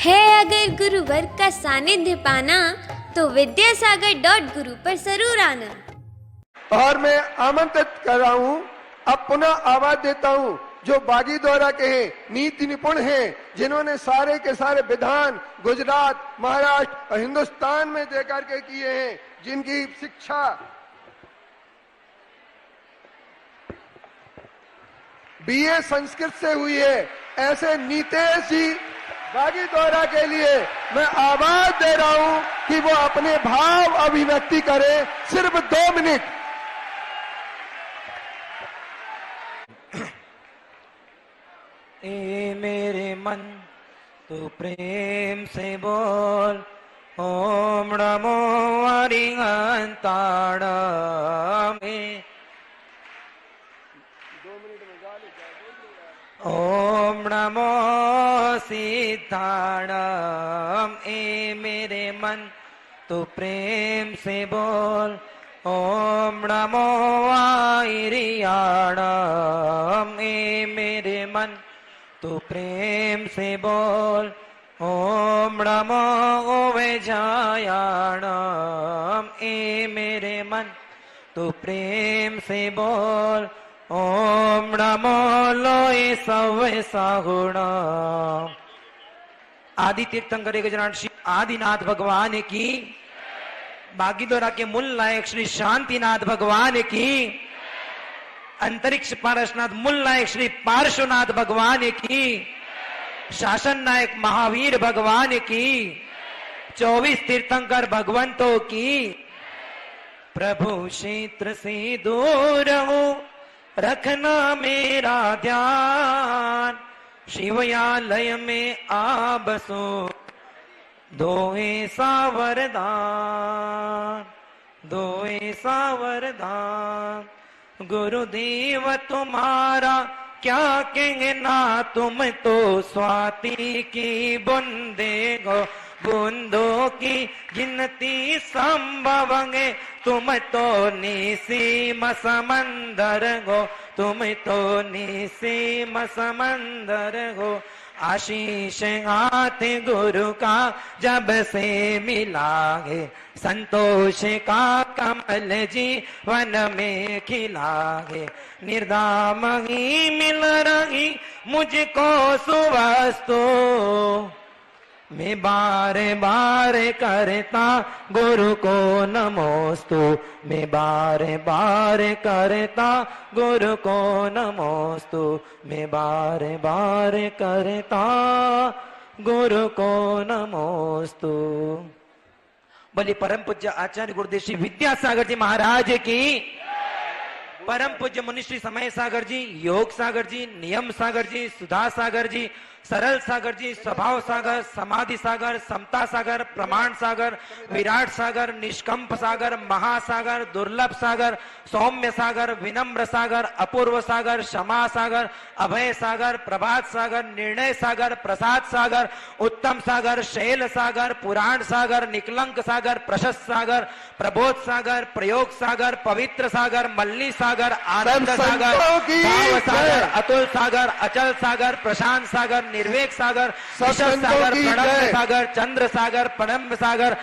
है अगर गुरुवर का सानिध्य पाना तो विद्यासागर.गुरु पर जरूर आना। और मैं आमंत्रित कर रहा हूं, अब पुनः आवाज देता हूं जो बागी द्वारा के हैं, नीति निपुण हैं, जिन्होंने सारे के सारे विधान गुजरात, महाराष्ट्र और हिंदुस्तान में देकर के किए हैं, जिनकी शिक्षा बीए संस्कृत से हुई है, ऐसे नीतेश जी बागी द्वारा के लिए मैं आवाज दे रहा हूं कि वो अपने भाव अभिव्यक्ति करें, सिर्फ 2 मिनट। ए मेरे मन तू प्रेम से बोल, ओम नमो अरिहंताण में। ओम नमो सिद्धाणम। ए मेरे मन तू प्रेम से बोल, ओम नमो आयरियाणम। ए मेरे मन तू प्रेम से बोल, ओम नमो ओवेजायाणम। ए मेरे मन तू प्रेम से बोल, ओम नमो लोय सवे साहुणम। आदि तीर्थंकर गजानन श्री आदिनाथ भगवान की, बागीदोरा के मूल नायक श्री शांतिनाथ भगवान की, अंतरिक्ष पारसनाथ मूल नायक श्री पार्श्वनाथ भगवान की, शासन नायक महावीर भगवान की, 24 तीर्थंकर भगवंतों की। प्रभु क्षेत्र से दूर हूं, रखना मेरा ध्यान, शिवयालय में आ बसो, दो ऐसा वरदान, दो ऐसा वरदान। गुरुदेव तुम्हारा क्या कहना, तुम तो स्वाति की बूंदे गो, बूंदों की गिनती संभव है, तुम तो निसीम समंदर हो, तुम तो निसीम समंदर हो। आशीष हाथ गुरु का जब से मिला है, संतोष का कमल जीवन में खिला है। निर्धाम ही मिल रही मुझको सुवस्तु, मैं बार बार करता गुरु को नमोस्तु, मैं बार बार करता गुरु को नमोस्तु, मैं बार बार करता गुरु को नमोस्तु। बोली परम पूज्य आचार्य गुरुदेव श्री विद्यासागर जी महाराज की, परम पूज्य मुनि श्री समय सागर जी, योग सागर जी, नियम सागर जी, सुधा सागर जी, सरल सागर जी, स्वभाव सागर, समाधि सागर, समता सागर, प्रमाण सागर, विराट सागर, निष्कंप सागर, महासागर, दुर्लभ सागर, सौम्य सागर, विनम्र सागर, अपूर्व सागर, क्षमा सागर, अभय सागर, प्रभात सागर, निर्णय सागर, प्रसाद सागर, उत्तम सागर, शैल सागर, पुराण सागर, निकलंक सागर, प्रशस्त सागर, प्रबोध सागर, प्रयोग सागर, पवित्र सागर, मल्ली सागर, आनंद सागर, भाव सागर, अतुल सागर, अचल सागर, प्रशांत सागर, निर्वेक सागर, सागर, प्रणव सागर, चंद्र सागर, परम सागर,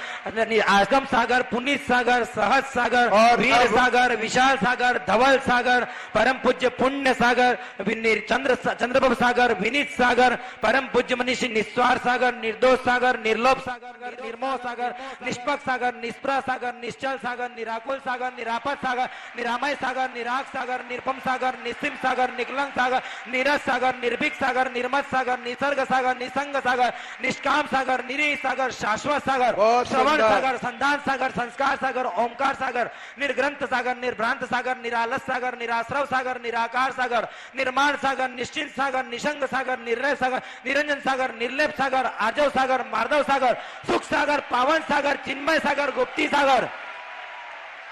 आगम सागर, पुनीत सागर, सहज सागर, वीर सागर, विशाल सागर, धवल सागर, परम पूज्य पुण्य सागर, चंद्रप्रभ सागर, विनीत सागर, परम पूज्य मनीषी निस्वार सागर, निर्दोष सागर, निर्लोभ सागर, निर्मोह सागर, निष्पक्ष सागर, निष्प्रा सागर, निश्चल सागर, निराकुल सागर, निरापद सागर, निरामय सागर, निराग सागर, निर्पम सागर, निस्सिम सागर, निकलंक सागर, नीरज सागर, निर्भीक सागर, निर्मत सागर, निसर्ग सागर, निसंग सागर, निष्काम सागर, निरीह सागर, शाश्वत सागर, श्रवण सागर, संधान सागर, संस्कार सागर, ओंकार सागर, निर्ग्रंथ सागर, निर्भ्रांत सागर, निरालस सागर, निराश्रव सागर, निराकार सागर, निर्माण सागर, निश्चिंत सागर, निशंग सागर, निर्णय सागर, निरंजन सागर, निर्लेप सागर, आजव सागर, मार्दव सागर, सुख सागर, पावन सागर, चिन्मय सागर, गुप्ती सागर।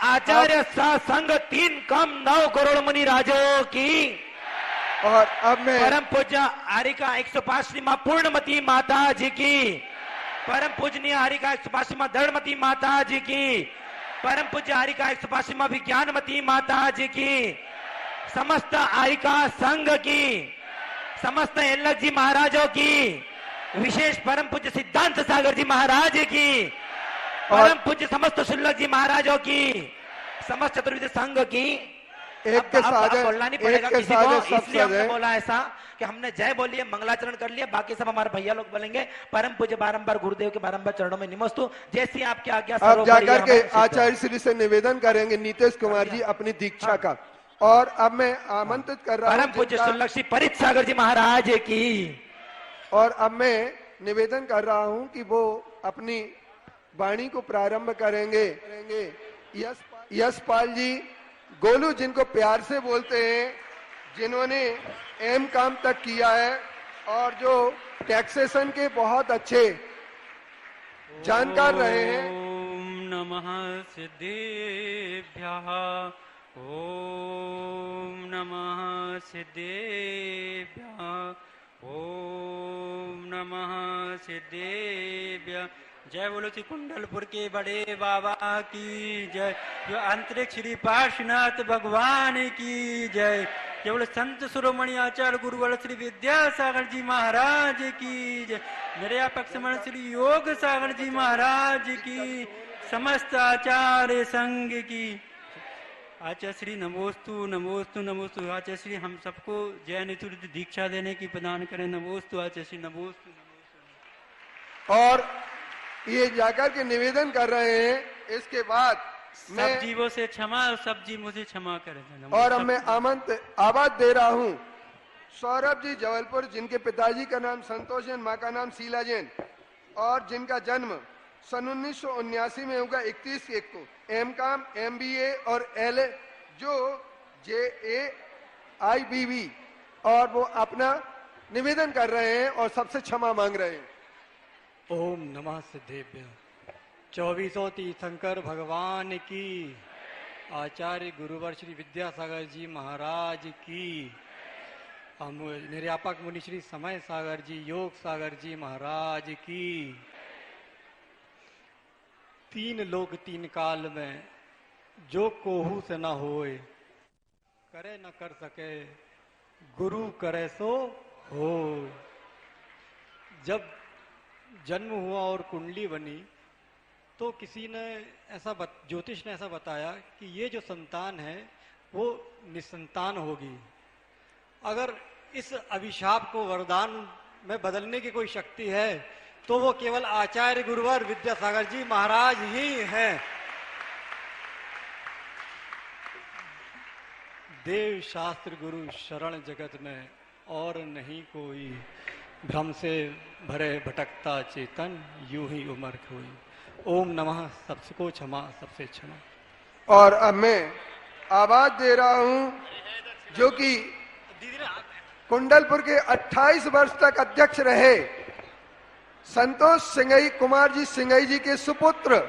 आचार्य संघ 3 कम 9 करोड़ मुनि राजों की। और अब मैं परम पूज्य हरिका 105 मां पूर्णमती माता जी की, परम पूजनीय हरिका 105 मां दृढ़मती माता जी की, परम पूज्य हरिका 105 मां विज्ञानमती माता जी की, समस्त हरिका संघ की, समस्त एल्लक जी महाराजों की विशेष परम पूज्य सिद्धांत सागर जी महाराज की, परम पूज्य समस्त शुल्लक जी महाराजों की, समस्त चतुर्विद संघ की। एक के साथ बोलना नहीं पड़ेगा एक के किसी साथ को, सब इसलिए हमने सर बोला ऐसा कि हमने जय बोलिए, मंगलाचरण कर लिया, बाकी सब हमारे भैया लोग बोलेंगे। परम पूज्य बारंबार गुरुदेव के बारंबार चरणों में निमस्तु। जैसी आपकी आज्ञा अब जाकर के आचार्य श्री से निवेदन करेंगे नीतीश कुमार जी अपनी दीक्षा का। और अब मैं आमंत्रित कर रहा परम पूज्य शुल्लक श्री परित सागर जी महाराज की। और अब मैं निवेदन कर रहा हूं कि वो अपनी वाणी को प्रारंभ करेंगे। यशपाल जी, गोलू जिनको प्यार से बोलते हैं, जिन्होंने एम काम तक किया है और जो टैक्सेशन के बहुत अच्छे जानकार रहे हैं। ओम नमः सिद्धेभ्यः, ओम नमः सिद्धेभ्यः, ओम नमः सिद्धेभ्यः। जय बोलो श्री कुंडलपुर के बड़े बाबा की जय, जो अंतरिक्ष श्री पार्श्वनाथ भगवान की जय। जय बोलो संत शिरोमणि आचार्य गुरुवर श्री विद्यासागर जी महाराज की जय। मेरे अपक्षमण श्री योग सागर जी महाराज की, समस्त आचार्य संघ की। आचार्य श्री नमोस्तु नमोस्तु नमोस्तु। आचार्य श्री हम सबको जय नितुर्य दीक्षा देने की प्रदान करें। नमोस्तु आचार्य श्री, नमोस्तु नमोस्तु। और ये जाकर के निवेदन कर रहे हैं। इसके बाद सब जीवों से क्षमा और सब जीव मुझे क्षमा करें। और अब मैं आवाज दे रहा हूं सौरभ जी जबलपुर, जिनके पिताजी का नाम संतोष जैन, माँ का नाम शीला जैन, और जिनका जन्म सन 1979 में होगा 31/1 को। एम.कॉम, MBA और LA जो JAIBB, और वो अपना निवेदन कर रहे हैं और सबसे क्षमा मांग रहे हैं। ओम नमः सिद्धेभ्य। 2400 तीर्थंकर भगवान की, आचार्य गुरुवर श्री विद्यासागर जी महाराज की, हम निर्यापक मुनि श्री समय सागर जी, योग सागर जी महाराज की। 3 लोक 3 काल में जो कोहू से न होए, करे न कर सके, गुरु करे सो हो। जब जन्म हुआ और कुंडली बनी तो किसी ने ऐसा ज्योतिष ने ऐसा बताया कि ये जो संतान है वो निसंतान होगी। अगर इस अभिशाप को वरदान में बदलने की कोई शक्ति है तो वो केवल आचार्य गुरुवर विद्यासागर जी महाराज ही हैं। देव शास्त्र गुरु शरण जगत में और नहीं कोई, भ्रम से भरे भटकता चेतन यूं ही उमर खोई। ओम नमः सबको क्षमा सबसे क्षमा। और अब मैं आवाज दे रहा हूं जो कि कुंडलपुर के 28 वर्ष तक अध्यक्ष रहे संतोष सिंगई कुमार जी सिंगई जी के सुपुत्र,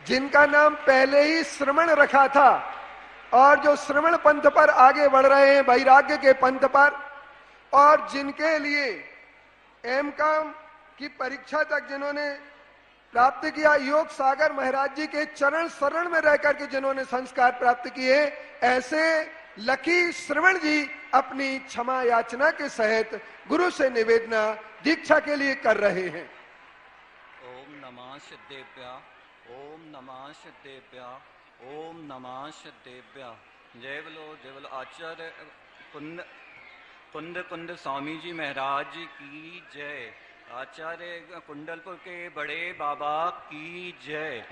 जिनका नाम पहले ही श्रवण रखा था और जो श्रवण पंथ पर आगे बढ़ रहे हैं, वैराग्य के पंथ पर, और जिनके लिए एम.कॉम की परीक्षा तक जिन्होंने प्राप्त किया, योग सागर महाराज जी के चरण शरण में रह करके जिन्होंने संस्कार प्राप्त किए, ऐसे लकी श्रवण जी अपनी क्षमा याचना के सहित गुरु से निवेदना दीक्षा के लिए कर रहे हैं। ओम नमः सिद्धेभ्य, ओम नमः सिद्धेभ्य, ओम नमः सिद्धेभ्य। जय बोलो आचार्य कुंद स्वामी जी महाराज की जय। आचार्य कुंडलपुर के बड़े बाबा की जय।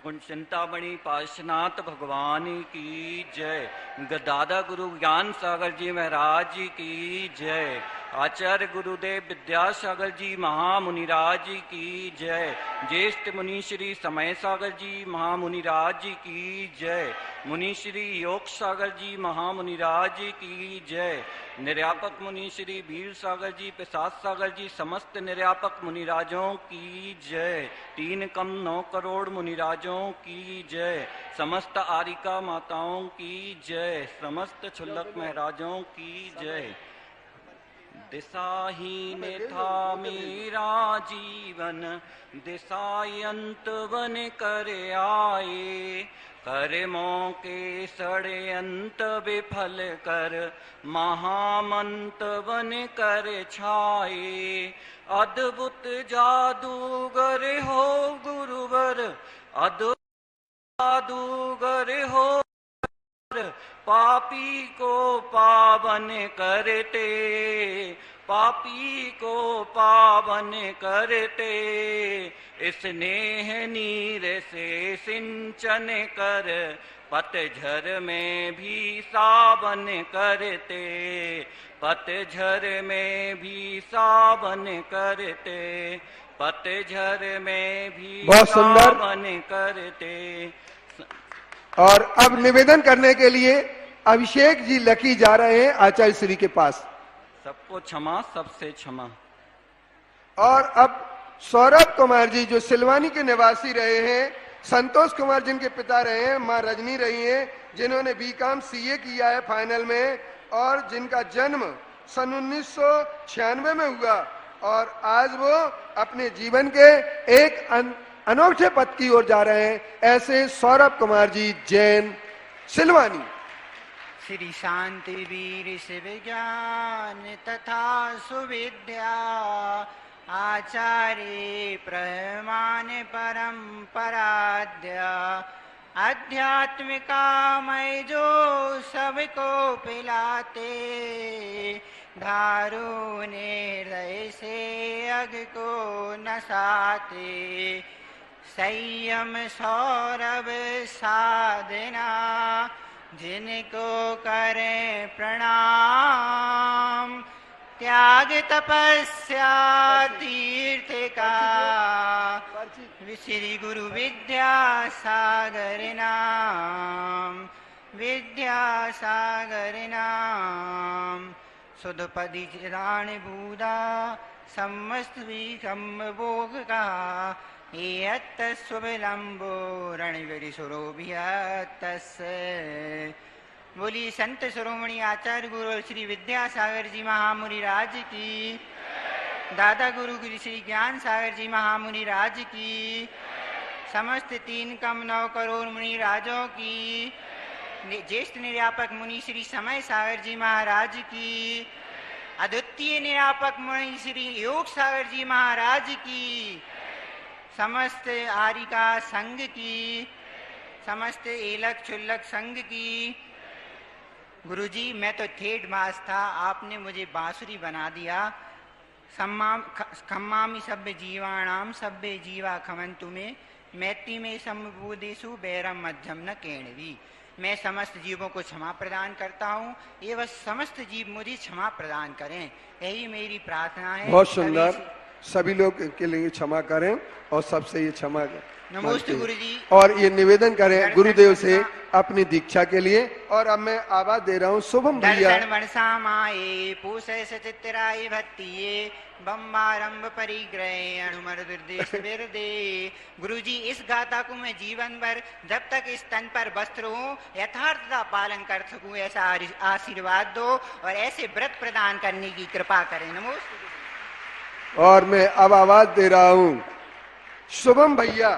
चिंतामणि पार्श्वनाथ भगवान की जय। गदादा गुरु ज्ञान सागर जी महाराज की जय। आचार्य गुरुदेव विद्यासागर जी महामुनिराज की जय। ज्येष्ठ मुनि श्री समय सागर जी महामुनिराज की जय। मुनि श्री योग सागर जी महामुनिराज की जय। निर्यापक मुनि श्री वीर सागर जी प्रसाद सागर जी समस्त निर्यापक मुनिराजों की जय। 3 कम 9 करोड़ मुनिराजों की जय। समस्त आरिका माताओं की जय। समस्त छुल्लक महाराजों की जय। दिशाहीन था मेरा जीवन, दिशायंत बन कर आए। कर्मों के षड्यंत विफल कर महामंत बन कर छाए। अद्भुत जादूगर हो गुरुवर, अद्भुत जादूगर हो, पापी को पावन करते, पापी को पावन करते। स्नेह नीर से सिंचन कर पतझर में भी सावन करते, पतझर में भी सावन करते, पतझर में भी बहुत सुंदर। सावन करते। और अब निवेदन करने के लिए अभिषेक जी लकी जा रहे हैं आचार्य श्री के पास। सबको क्षमा, सबसे क्षमा। और अब सौरभ कुमार जी जो सिलवानी के निवासी रहे हैं, संतोष कुमार जिनके पिता रहे हैं, माँ रजनी रही हैं, जिन्होंने बीकॉम सीए किया है फाइनल में, और जिनका जन्म सन 1996 में हुआ, और आज वो अपने जीवन के एक अनोखे पद की ओर जा रहे हैं। ऐसे सौरभ कुमार जी जैन सिलवानी। श्री शांति वीर शिव ज्ञान तथा सुविद्या आचार्य प्रमाण परम्पराद्य आध्यात्मिकामय जो सबको पिलाते, धारू निर्दय से अग को नसाते, संयम सौरभ साधना जिनको करें प्रणाम, त्याग तपस्या तीर्थ का श्री गुरु विद्यासागर नाम, विद्यासागर नाम। सुधपदी चिराण बूदा समस्त विकम भोग का, शुभलंबो रणविरी सुरोभियतस। बोली संत शिरोमणि आचार्य गुरु श्री विद्यासागर जी महामुनि राज की, दादा गुरु श्री ज्ञान सागर जी महामुनि राज की, समस्त 3 करोड़ मुनि राजों की, ज्येष्ठ निर्यापक मुनि श्री समय सागर जी महाराज की, अद्वितीय निर्यापक मुनि श्री योग सागर जी महाराज की, समस्त आरिका संघ की, समस्त एलक छुल्लक संघ की। गुरुजी मैं तो ठेठ मास था, आपने मुझे बांसुरी बना दिया। खम्मामि सभ्य जीवाणाम सभ्य जीवा खमंतु में, मैत्री में सम्बुदेशु बैरम मध्यम न केणवी। मैं समस्त जीवों को क्षमा प्रदान करता हूँ, ये बस समस्त जीव मुझे क्षमा प्रदान करें, यही मेरी प्रार्थना है। बहुत सुंदर। सभी लोग के लिए क्षमा करें और सबसे ये क्षमा नमस्ते गुरुजी। और ये निवेदन करें गुरुदेव से अपनी दीक्षा के लिए। और अब मैं आवाज दे रहा हूँ शुभम भैया। दर्शन वर्षा माए पूसे सचित्राय भक्तिये, बम्बारंभ परिग्रह अणुमर दुर्देश विरदे। गुरुजी इस गाथा को मैं जीवन भर जब तक इस तन पर वस्त्र हूँ यथार्थता पालन कर सकूँ, ऐसा आशीर्वाद दो और ऐसे व्रत प्रदान करने की कृपा करें। नमस्ते। और मैं अब आवाज दे रहा हूँ शुभम भैया,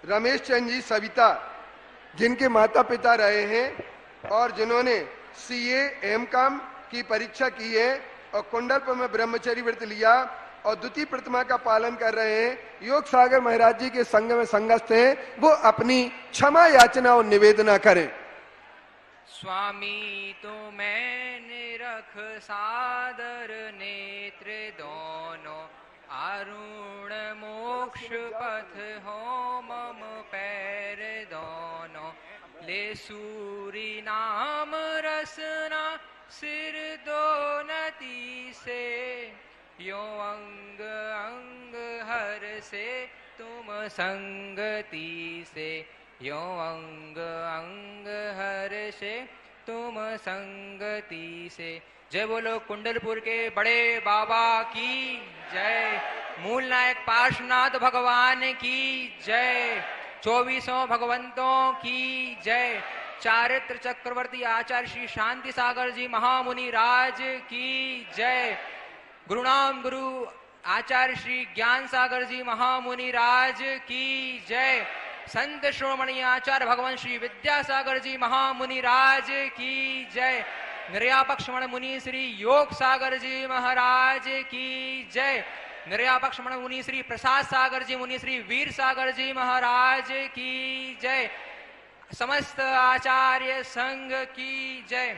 रमेश चंद जी सविता, जिनके माता पिता रहे हैं और जिन्होंने सीए एमकॉम की परीक्षा की है और कुंडलपुर में ब्रह्मचर्य व्रत लिया और द्वितीय प्रतिमा का पालन कर रहे हैं, योग सागर महाराज जी के संग में संगस्थ हैं, वो अपनी क्षमा याचना और निवेदना करें। स्वामी तो मैंने रख सादर नेत्र दोनों, अरुण मोक्ष पथ हो मम पैर दोनों। ले सूरी नाम रसना सिर दो नती से, यो अंग अंग हर से तुम संगति से, यो अंग अंग हर से तुम संगति से। जय बोलो कुंडलपुर के बड़े बाबा की जय, मूल नायक पार्श्वनाथ भगवान की जय, 24 भगवंतों की जय, चारित्र चक्रवर्ती आचार्य श्री शांति सागर जी महामुनि राज की जय, गुरुनाम गुरु आचार्य श्री ज्ञान सागर जी महामुनि राज की जय, संत श्रोमणी आचार्य भगवान श्री विद्यासागर जी महामुनि राज की जय। निर्यापक्षमण मुनि श्री योग सागर जी महाराज की जय। निर्यापक्षमण मुनि श्री प्रसाद सागर जी मुनि श्री वीर सागर जी महाराज की जय। समस्त आचार्य संघ की जय।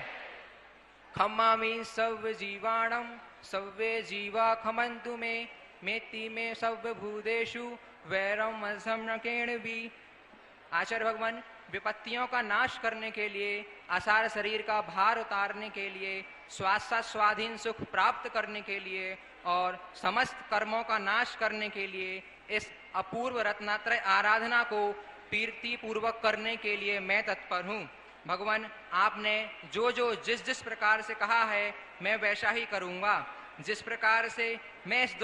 खम्मामि सर्व जीवाणम सव्वे जीवा खमंतु मे मेति में सर्वभूतेषु वैरम असमकेण भी। आचार्य भगवान विपत्तियों का नाश करने के लिए, आसार शरीर का भार उतारने के लिए, स्वास्थ्य स्वाधीन सुख प्राप्त करने के लिए और समस्त कर्मों का नाश करने के लिए इस अपूर्व रत्नात्रय आराधना को कीर्ति पूर्वक करने के लिए मैं तत्पर हूँ। भगवान आपने जो जो जिस जिस प्रकार से कहा है मैं वैसा ही करूँगा। जिस प्रकार से मैं इस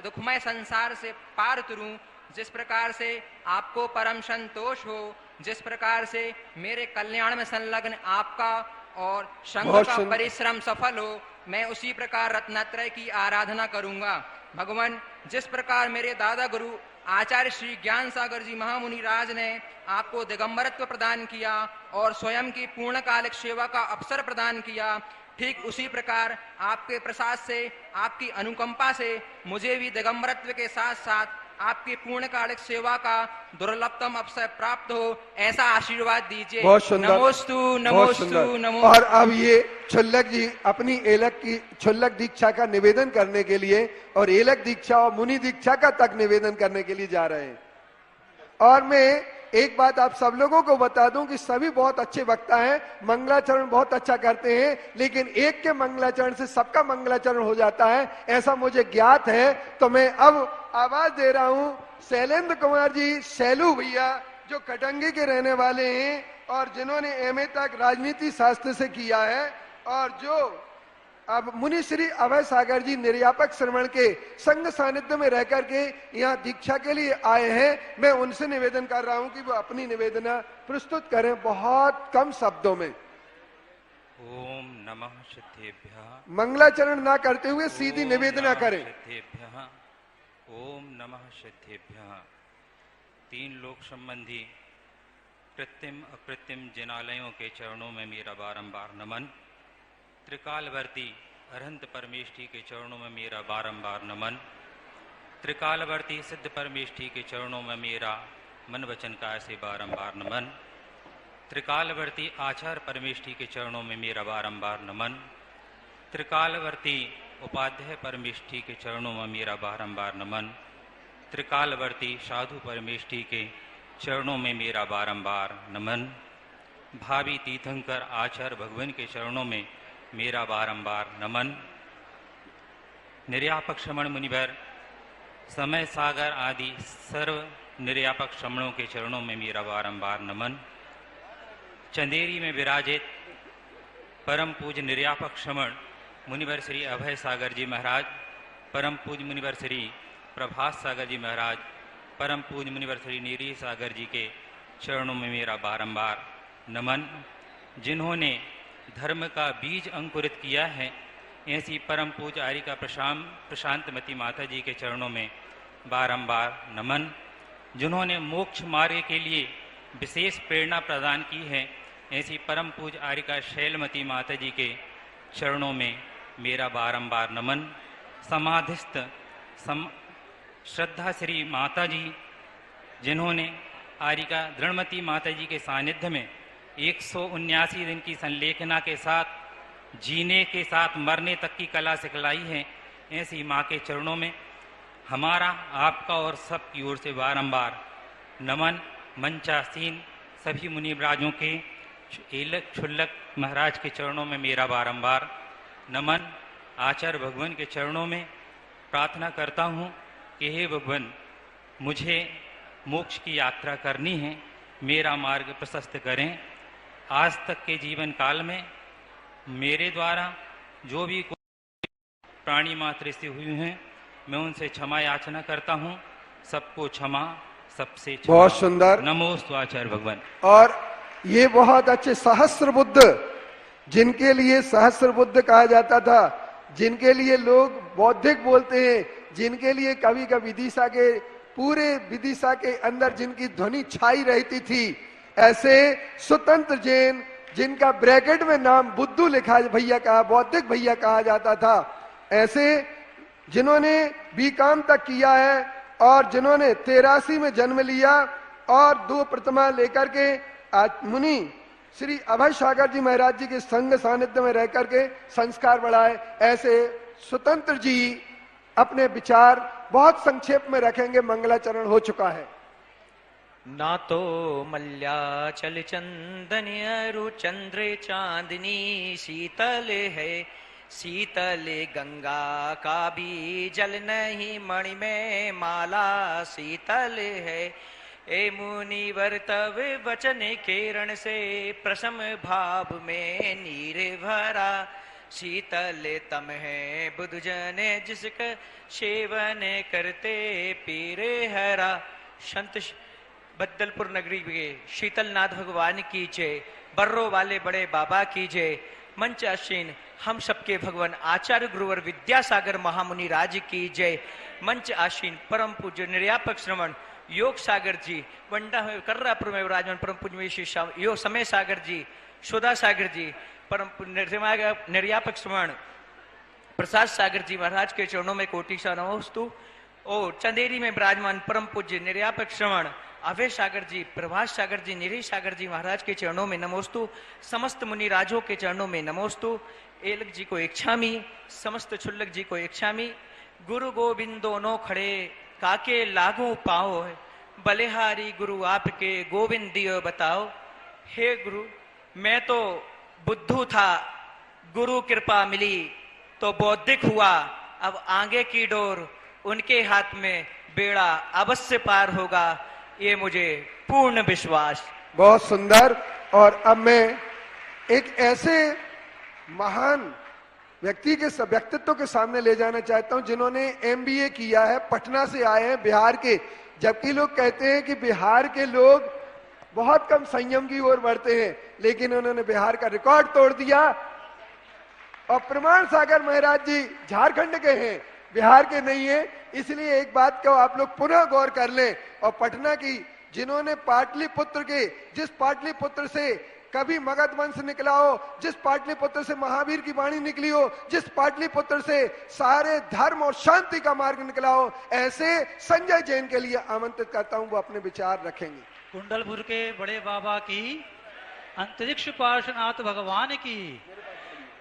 दुखमय संसार से पार उतरूं, जिस प्रकार से आपको परम संतोष हो, जिस प्रकार से मेरे कल्याण में संलग्न आपका और संघ का परिश्रम सफल हो, मैं उसी प्रकार रत्नात्रय की आराधना करूंगा। भगवान जिस प्रकार मेरे दादा गुरु आचार्य श्री ज्ञान सागर जी महामुनि राज ने आपको दिगंबरत्व प्रदान किया और स्वयं की पूर्णकालिक सेवा का अवसर प्रदान किया, ठीक उसी प्रकार आपके प्रसाद से, आपकी अनुकंपा से मुझे भी दिगंबरत्व के साथ साथ आपकी पूर्णकालिक सेवा का दुर्लभतम अवसर प्राप्त हो, ऐसा आशीर्वाद दीजिए। बहुत सुंदर, नमोस्तु नमोस्तु नमो। और अब ये छुल्लक जी अपनी एलक की छुल्लक दीक्षा का निवेदन करने के लिए और एलक दीक्षा और मुनि दीक्षा का तक निवेदन करने के लिए जा रहे हैं। और मैं एक बात आप सब लोगों को बता दूं कि सभी बहुत अच्छे वक्ता हैं, मंगलाचरण बहुत अच्छा करते हैं, लेकिन एक के मंगलाचरण से सबका मंगलाचरण हो जाता है, ऐसा मुझे ज्ञात है। तो मैं अब आवाज दे रहा हूं शैलेंद्र कुमार जी शैलू भैया, जो कटंगी के रहने वाले हैं और जिन्होंने एमए तक राजनीति शास्त्र से किया है और जो अब मुनि श्री अभय सागर जी निर्यापक श्रवण के संघ सानिध्य में रह करके यहाँ दीक्षा के लिए आए हैं। मैं उनसे निवेदन कर रहा हूं कि वो अपनी निवेदना प्रस्तुत करें बहुत कम शब्दों में। ओम नमः सिद्धेभ्यः। मंगलाचरण ना करते हुए सीधी निवेदना करें। ओम नमः सिद्धेभ्यः। तीन लोक संबंधी कृत्रिम अकृत्रिम जिनालयों के चरणों में मेरा बारंबार नमन। त्रिकालवर्ती अरहंत परमेष्ठी के चरणों में मेरा बारंबार नमन। त्रिकालवर्ती सिद्ध परमेष्ठी के चरणों में मेरा मन वचन काय से बारंबार नमन। त्रिकालवर्ती आचार्य परमेष्ठी के चरणों में मेरा बारंबार नमन। त्रिकालवर्ती उपाध्याय परमेष्ठी के चरणों में मेरा बारंबार नमन। त्रिकालवर्ती साधु परमेष्ठी के चरणों में मेरा बारंबार नमन। भावी तीर्थंकर आचार्य भगवान के चरणों में मेरा बारंबार नमन। निर्यापक श्रमण मुनिवर, समय सागर आदि सर्व निर्यापक श्रमणों के चरणों में मेरा बारंबार नमन। चंदेरी में विराजित परम पूज्य निर्यापक श्रमण मुनिवर श्री अभय सागर जी महाराज, परम पूज्य मुनिवर श्री प्रभास सागर जी महाराज, परम पूज्य मुनिवर श्री नीरी सागर जी के चरणों में मेरा बारंबार नमन। जिन्होंने धर्म का बीज अंकुरित किया है, ऐसी परम पूज्य आरिका प्रशांतमती माता जी के चरणों में बारंबार नमन। जिन्होंने मोक्ष मार्ग के लिए विशेष प्रेरणा प्रदान की है, ऐसी परम पूज्य आरिका शैलमती माता जी के चरणों में मेरा बारंबार नमन। समाधिस्थ श्रद्धा श्री माता जी, जिन्होंने आरिका दृढ़मती माता जी के सानिध्य में 179 दिन की संलेखना के साथ जीने के साथ मरने तक की कला सिखलाई है, ऐसी माँ के चरणों में हमारा, आपका और सबकी ओर से बारंबार नमन। मंचासीन सभी मुनिवराजों के एलक छुल्लक महाराज के चरणों में मेरा बारंबार नमन। आचार्य भगवान के चरणों में प्रार्थना करता हूँ कि हे भगवान, मुझे मोक्ष की यात्रा करनी है, मेरा मार्ग प्रशस्त करें। आज तक के जीवन काल में मेरे द्वारा जो भी प्राणी मात्र से हुई हैं, मैं उनसे क्षमा याचना करता हूँ। सबको क्षमा, सबसे क्षमा। बहुत सुंदर। नमोस्तु आचार्य भगवान। और ये बहुत अच्छे सहस्त्र बुद्ध, जिनके लिए सहस्त्र बुद्ध कहा जाता था, जिनके लिए लोग बौद्धिक बोलते हैं, जिनके लिए कभी कभी विदिशा के पूरे विदिशा के अंदर जिनकी ध्वनि छाई रहती थी, ऐसे स्वतंत्र जैन जिनका ब्रैकेट में नाम बुद्धू लिखा भैया कहा, बौद्धिक भैया कहा जाता था, ऐसे जिन्होंने बीकॉम तक किया है और जिन्होंने 83 में जन्म लिया और 2 प्रतिमा लेकर के आज मुनि श्री अभय सागर जी महाराज जी के संग सानिध्य में रह करके संस्कार बढ़ाए, ऐसे स्वतंत्र जी अपने विचार बहुत संक्षेप में रखेंगे। मंगलाचरण हो चुका है। ना तो मल्याचल चंदन अरु चंद्र चांदनी शीतल है, शीतल गंगा का भी जल नहीं मणि में माला शीतल है। ए मुनिवर तव वचन किरण से प्रसम भाव में नीर भरा, शीतल तम है बुध जन जिसका सेवन करते पीर हरा। संत बद्दलपुर नगरी के शीतलनाथ भगवान की जय, बर्रो वाले बड़े बाबा की जय। मंच आसीन हम सबके भगवान आचार्य गुरुवर विद्यासागर महामुनि राज की जय। मंच आसीन परम पूज्य निर्यापक श्रवण योग सागर जी, वंडा कर्रापुर में विराजमान परम पूज्य श्री योग समय सागर जी, शोधा सागर जी, परम निर्यापक श्रवण प्रसाद सागर जी महाराज के चरणों में कोटि सा नमोस्तु। और चंदेरी में विराजमान परम पूज्य निर्यापक श्रवण अभय सागर जी, प्रभास सागर जी, निरीश सागर जी महाराज के चरणों में नमोस्तु। समस्त मुनि राजों के चरणों में नमोस्तु। एलक जी को इच्छामी, समस्त छुल्लक जी को इच्छामी। गुरु गोविंद दोनों खड़े काके लागू पाओ, बलिहारी गुरु आपके गोविंद दियो बताओ। हे गुरु, मैं तो बुद्धू था, गुरु कृपा मिली तो बौद्धिक हुआ, अब आगे की डोर उनके हाथ में, बेड़ा अवश्य पार होगा, ये मुझे पूर्ण विश्वास। बहुत सुंदर। और अब मैं एक ऐसे महान व्यक्ति के व्यक्तित्व के सामने ले जाना चाहता हूं जिन्होंने MBA किया है, पटना से आए हैं, बिहार के। जबकि लोग कहते हैं कि बिहार के लोग बहुत कम संयम की ओर बढ़ते हैं, लेकिन उन्होंने बिहार का रिकॉर्ड तोड़ दिया। और प्रमाण सागर महाराज जी झारखंड के हैं, बिहार के नहीं है। इसलिए एक बात को आप लोग पुनः गौर कर लें। और पटना की जिन्होंने पाटलिपुत्र के, जिस पाटलिपुत्र से कभी मगध वंश निकला हो, जिस पाटलिपुत्र से महावीर की वाणी निकली हो, जिस पाटलिपुत्र से सारे धर्म और शांति का मार्ग निकला हो, ऐसे संजय जैन के लिए आमंत्रित करता हूं, वो अपने विचार रखेंगे। कुंडलपुर के बड़े बाबा की, अंतरिक्ष पार्श्वनाथ भगवान की,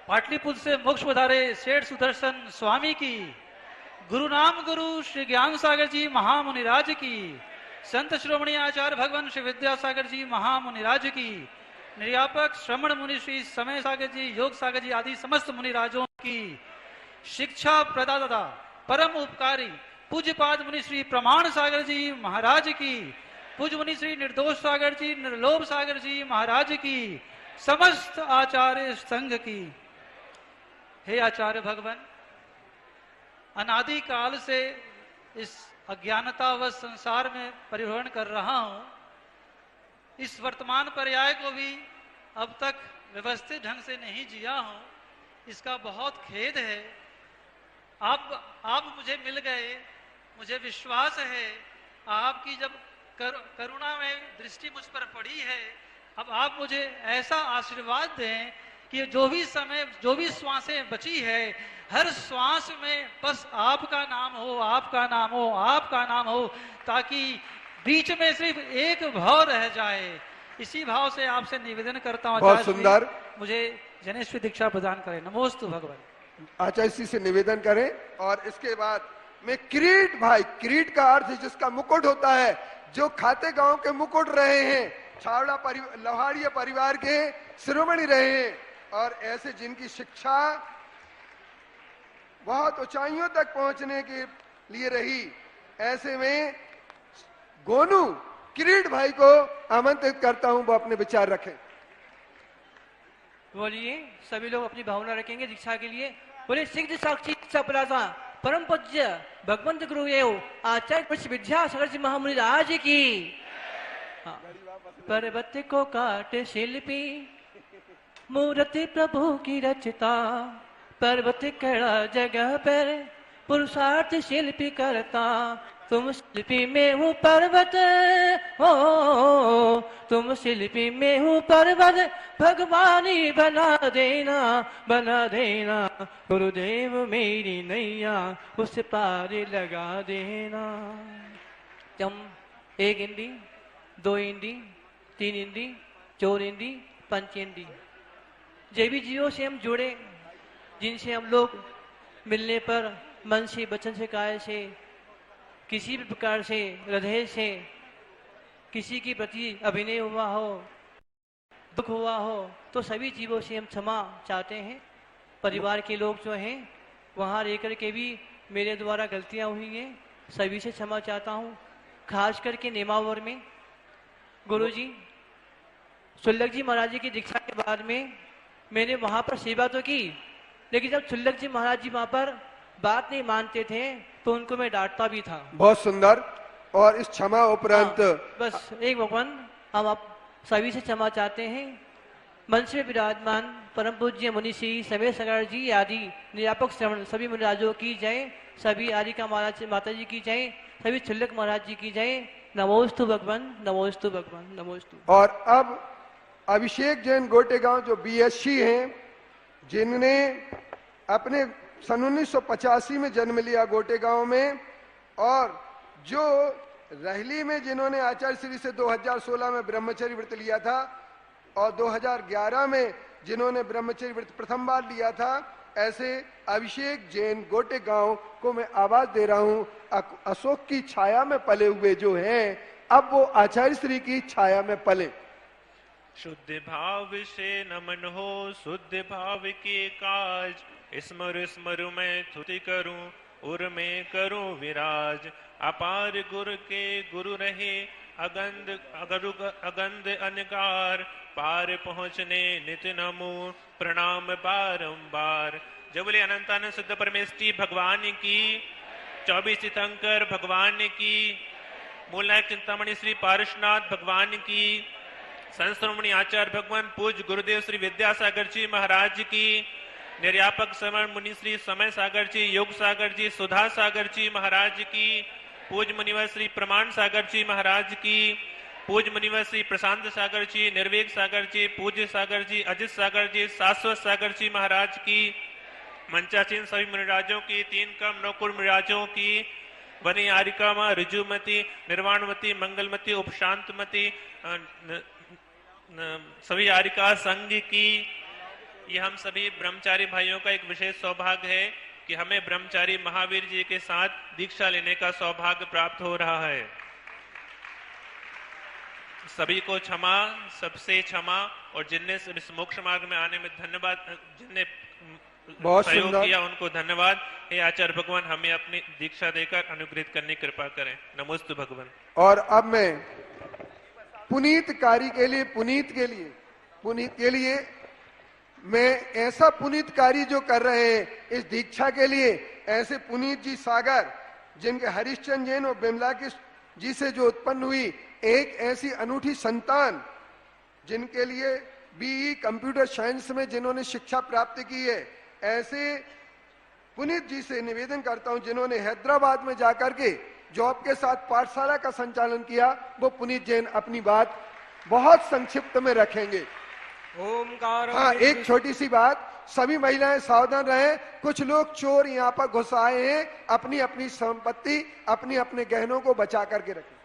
पाटलिपुत्र से मोक्ष पधारे सेठ सुदर्शन स्वामी की, गुरु नाम गुरु श्री ज्ञान सागर जी महामुनिराज की, संत श्रोमणी आचार्य भगवान श्री विद्यासागर जी महामुनिराज की, निर्यापक श्रमण मुनि श्री समय सागर जी, योग सागर जी आदि समस्त मुनिराजों की, शिक्षा प्रदाता परम उपकारी पूज्यपाद मुनि श्री प्रमाण सागर जी महाराज की, पूज्य मुनि श्री निर्दोष सागर जी, निर्लोभ सागर जी महाराज की, समस्त आचार्य संघ की। हे आचार्य भगवान, अनादि काल से इस अज्ञानता व संसार में परिभ्रमण कर रहा हूं। इस वर्तमान पर्याय को भी अब तक व्यवस्थित ढंग से नहीं जिया हूं, इसका बहुत खेद है। आप मुझे मिल गए, मुझे विश्वास है आपकी जब करुणा में दृष्टि मुझ पर पड़ी है, अब आप मुझे ऐसा आशीर्वाद दें कि जो भी समय, जो भी श्वासें बची है, हर श्वास में बस आपका नाम हो, आपका नाम हो, आपका नाम हो, ताकि बीच में सिर्फ एक भाव रह जाए। इसी भाव से आपसे निवेदन करता हूँ, बहुत सुंदर, मुझे जनेश्वरी दीक्षा प्रदान करें। नमोस्तु भगवान। आचार्य से निवेदन करें। और इसके बाद में किरीट भाई, किरीट का अर्थ जिसका मुकुट होता है, जो खाते गांव के मुकुट रहे हैं, छावड़ा लोहाड़िया परिवार के शिरोमणि रहे हैं, और ऐसे जिनकी शिक्षा बहुत ऊंचाइयों तक पहुंचने के लिए रही, ऐसे में गोनू किरीट भाई को आमंत्रित करता हूं, वो अपने विचार रखें। बोलिए, सभी लोग अपनी भावना रखेंगे दीक्षा के लिए। बोले सिद्ध साक्षी सपरासा परम पूज्य भगवंत गुरु एवं आचार्य विद्यासागर जी महामुनि राज की। पर्वत को काटे शिल्पी, मूर्ति प्रभु की रचता, पर्वत कड़ा जगह पर पुरुषार्थ शिल्पी करता, तुम शिल्पी में हूँ पर्वत, हो तुम शिल्पी में हूँ पर्वत, भगवानी बना देना गुरुदेव मेरी नैया उस पार लगा देना। हम 1 इंडी 2 इंडी 3 इंडी 4 इंडी 5 इंडी जे भी जीवों से हम जुड़े, जिनसे हम लोग मिलने पर मन से वचन से काया से किसी भी प्रकार से हृदय से किसी के प्रति अभिनय हुआ हो, दुख हुआ हो, तो सभी जीवों से हम क्षमा चाहते हैं। परिवार के लोग जो हैं वहाँ रह कर के भी मेरे द्वारा गलतियाँ हुई हैं, सभी से क्षमा चाहता हूँ। खास करके नेमावर में गुरुजी सुल्लक जी महाराज जी की दीक्षा के बाद में मैंने वहाँ पर सेवा तो की, लेकिन जब सुल्लक जी महाराज जी वहाँ पर बात नहीं मानते थे तो उनको मैं डांटता भी था। बहुत सुंदर। और इस क्षमा उपरांत बस एक भगवान हम आप सभी से क्षमा चाहते हैं। मंच में विराजमान परम पूज्य मुनि श्री समय सगार जी आदि निरापक श्रवण सभी मुनिराजों की जय, सभी आदिका महाराज माता जी की जय, सभी सुल्लक महाराज जी की जय। नमोस्तु भगवान, नमोस्तु भगवान, नमोस्तु। और अब अभिषेक जैन गोटेगांव जो बीएससी हैं, जिनने अपने सन 1985 में जन्म लिया गोटेगांव में, और जो रहली में जिन्होंने आचार्य श्री से 2016 में ब्रह्मचर्य व्रत लिया था और 2011 में जिन्होंने ब्रह्मचर्य व्रत प्रथम बार लिया था, ऐसे अभिषेक जैन गोटेगांव को मैं आवाज दे रहा हूं। अशोक की छाया में पले हुए जो हैं, अब वो आचार्य श्री की छाया में पले। शुद्ध भाव से नमन हो शुद्ध भाव के काज, स्मर स्मर मैं स्तुति करूं उर में करूं विराज। अपार गुर के गुरु रहे अगंध अनकार, पार पहुँचने नित नमो प्रणाम बारंबार। जब बोले अनंतानंद शुद्ध परमेष्टि भगवान की, 24 तीर्थंकर भगवान की, मूल नायक चिंतामणि श्री पारसनाथ भगवान की, संतश्रोमणी आचार्य भगवान पूज्य गुरुदेव श्री विद्यासागर जी महाराज की, निर्यापक श्रवण मुनि श्री समय सागर जी, योग सागर जी, सुधा सागर जी महाराज की, पूज्य मुनिवर श्री प्रमाण सागर जी महाराज की, पूज्य मुनिवर श्री प्रशांत सागर जी, निर्वेक सागर जी, पूज्य सागर जी, अजित सागर जी, शाश्वत सागर जी महाराज की, मंचासीन सभी मुनिराजों की, 3 कम 9 कुल मुनिराजों की, वनी आरिका मां ऋजुमती, निर्वाणमती, मंगलमती, उपशांतमती सभी आरिका संघ की। ये हम सभी ब्रह्मचारी भाइयों का एक विशेष सौभाग्य है कि हमें ब्रह्मचारी महावीर जी के साथ दीक्षा लेने का सौभाग्य प्राप्त हो रहा है। सभी को क्षमा, सबसे क्षमा, और जिनने इस मोक्ष मार्ग में आने में धन्यवाद, जिनने बहुत सहयोग किया उनको धन्यवाद। हे आचार्य भगवान हमें अपनी दीक्षा देकर अनुग्रहित करने की कृपा करें। नमोस्तु भगवान। और अब मैं पुनीत के लिए मैं ऐसा पुनीत कार्य जो कर रहे हैं इस दीक्षा के लिए, ऐसे पुनीत जी सागर जिनके हरिश्चंद्र जैन और बिमला की जी से जो उत्पन्न हुई एक ऐसी अनूठी संतान, जिनके लिए बीई कंप्यूटर साइंस में जिन्होंने शिक्षा प्राप्त की है, ऐसे पुनीत जी से निवेदन करता हूं जिन्होंने हैदराबाद में जाकर के जॉब के साथ पाठशाला का संचालन किया, वो पुनीत जैन अपनी बात बहुत संक्षिप्त में रखेंगे। ओमकार। हाँ, एक छोटी सी बात, सभी महिलाएं सावधान रहें, कुछ लोग चोर यहाँ पर घुस आए हैं, अपनी अपनी संपत्ति अपनी अपने गहनों को बचा करके रखें,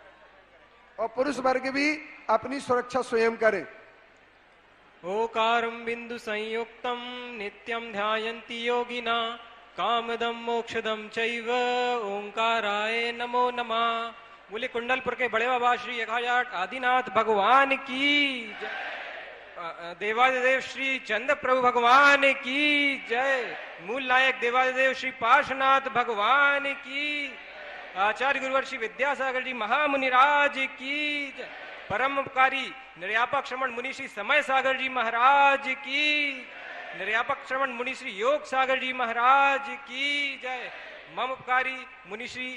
और पुरुष वर्ग भी अपनी सुरक्षा स्वयं करें। ओकारं बिंदु संयुक्तम नित्यं ध्यायन्ति योगिना, कामदम मोक्षदम चैव ओंकाराय नमो नमः। बोले कुंडलपुर के बड़े बाबा श्री 1008 आदिनाथ भगवान की जय, देवादिदेव श्री चंद्र प्रभु भगवान की जय, मूल नायक देवादिदेव श्री पार्श्वनाथ भगवान की, आचार्य गुरुवर श्री विद्यासागर जी महामुनिराज की जय, परम उपकारी निर्यापक श्रवण मुनि श्री समय सागर जी महाराज की, निर्यापक श्रवण मुनि श्री योग सागर जी महाराज की जय, मम उपकारी मुनि श्री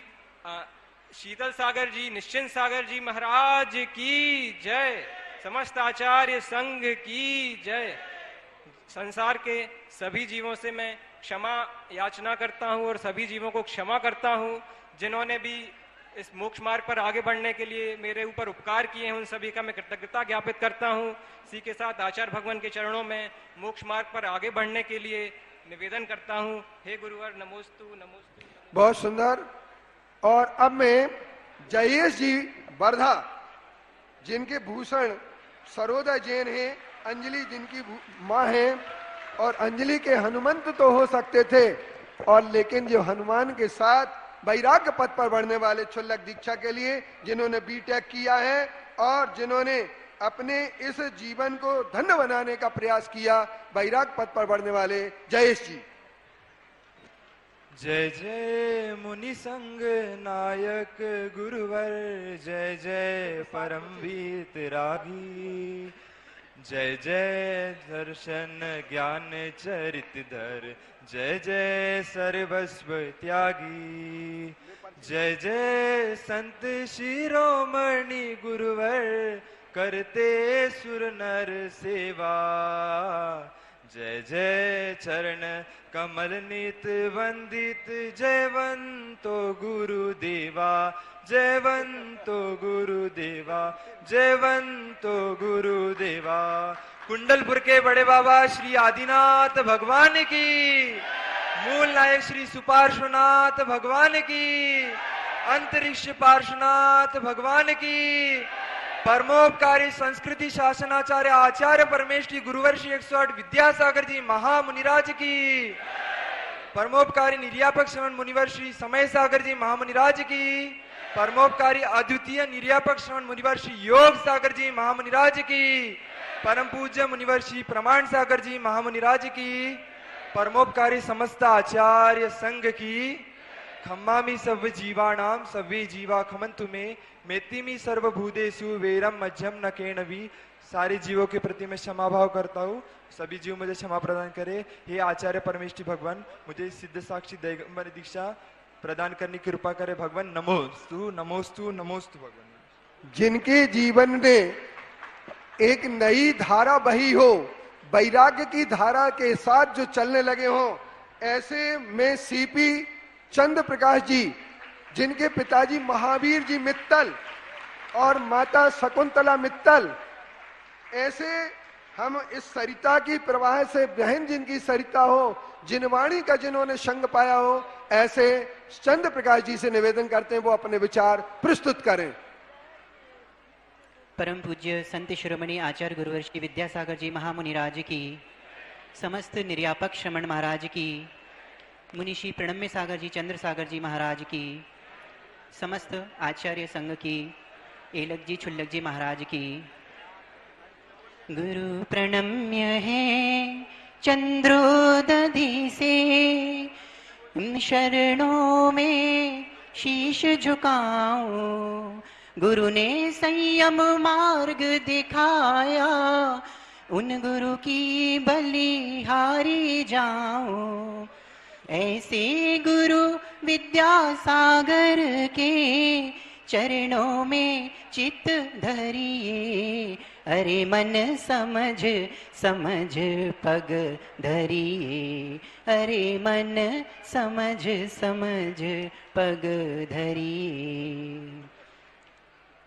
शीतल सागर जी निश्चिंत सागर जी महाराज की जय, समस्त आचार्य संघ की जय। संसार के सभी जीवों से मैं क्षमा याचना करता हूं और सभी जीवों को क्षमा करता हूं जिन्होंने भी इस मोक्ष मार्ग पर आगे बढ़ने के लिए मेरे ऊपर उपकार किए हैं, उन सभी का मैं कृतज्ञता ज्ञापित करता हूँ। इसी के साथ आचार्य भगवान के चरणों में मोक्ष मार्ग पर आगे बढ़ने के लिए निवेदन करता हूँ। हे गुरुवर, नमोस्तु नमोस्तु। बहुत सुंदर। और अब मैं जयेश जी वर्धा, जिनके भूषण सरोदा जैन हैं, अंजलि जिनकी माँ है, और अंजलि के हनुमंत तो हो सकते थे, और लेकिन जो हनुमान के साथ वैराग्य पथ पर बढ़ने वाले क्षुल्लक दीक्षा के लिए जिन्होंने बीटेक किया है और जिन्होंने अपने इस जीवन को धन्य बनाने का प्रयास किया, वैराग्य पथ पर बढ़ने वाले जयेश जी। जय जय मुनि संग नायक गुरुवर, जय जय परमवीर रागी, जय जय दर्शन ज्ञान चरित धर, जय जय सर्वस्व त्यागी, जय जय संत शिरोमणि गुरुवर, करते सुर नर सेवा, जय जय चरण कमल नित वंदित, जयवंतो गुरुदेवा, जयवंतो गुरुदेवा, जयवंतो गुरुदेवा। कुंडलपुर के बड़े बाबा श्री आदिनाथ भगवान की, मूल नायक श्री सुपार्श्वनाथ भगवान की, अंतरिक्ष पार्श्वनाथ भगवान की, परमोपकारी संस्कृति शासनाचार्य आचार्य परमेश्वरी गुरुवर श्री 108 विद्यासागर जी महामुनिराज की, परमोपकारी निर्यापक श्रवण मुनिवर श्री समय सागर जी महामुनिराज की, परमोपकारी अद्वितीय निर्यापक श्रवण मुनिवर श्री योग सागर जी महामुनिराज की, परम पूज्य मुनिवर श्री प्रमाण सागर जी महामुनिराज की, परमोपकारी समस्त आचार्य संघ की, खम्मामि सर्व जीवानाम सव्वे जीवा खमंतु में, मेतिमी सर्वभूतेषु वैरम मध्यम न केणवी। सारे जीवों के प्रति मैं क्षमा भाव करता हूँ, सभी जीव मुझे क्षमा प्रदान करे। हे आचार्य परमेष्टि भगवान, मुझे सिद्ध साक्षी दैगंबर दीक्षा प्रदान करने की कृपा करे भगवान। नमोस्तु नमोस्तु नमोस्तु भगवान। जिनके जीवन में एक नई धारा बही हो, वैराग्य की धारा के साथ जो चलने लगे हो, ऐसे में सीपी चंद्र प्रकाश जी, जिनके पिताजी महावीर जी मित्तल और माता शकुंतला मित्तल, ऐसे हम इस सरिता की प्रवाह से बहन जिनकी सरिता हो, जिनवाणी का जिन्होंने संग पाया हो, ऐसे चंद्र प्रकाश जी से निवेदन करते हैं वो अपने विचार प्रस्तुत करें। परम पूज्य संत शिरोमणि आचार्य गुरुवर श्री विद्यासागर जी महामुनिराज की, समस्त निर्यापक श्रमण महाराज की, मुनिषी प्रणम्य सागर जी चंद्र सागर जी महाराज की, समस्त आचार्य संघ की, एलक जी छुल्लक जी महाराज की। गुरु प्रणम्य है चंद्रोदधि से, शरणों में शीश झुकाऊं, गुरु ने संयम मार्ग दिखाया, उन गुरु की बलिहारी जाऊं। ऐसे गुरु विद्यासागर के चरणों में चित धरिए, अरे मन समझ समझ पग धरिए, अरे मन समझ समझ पग धरिए।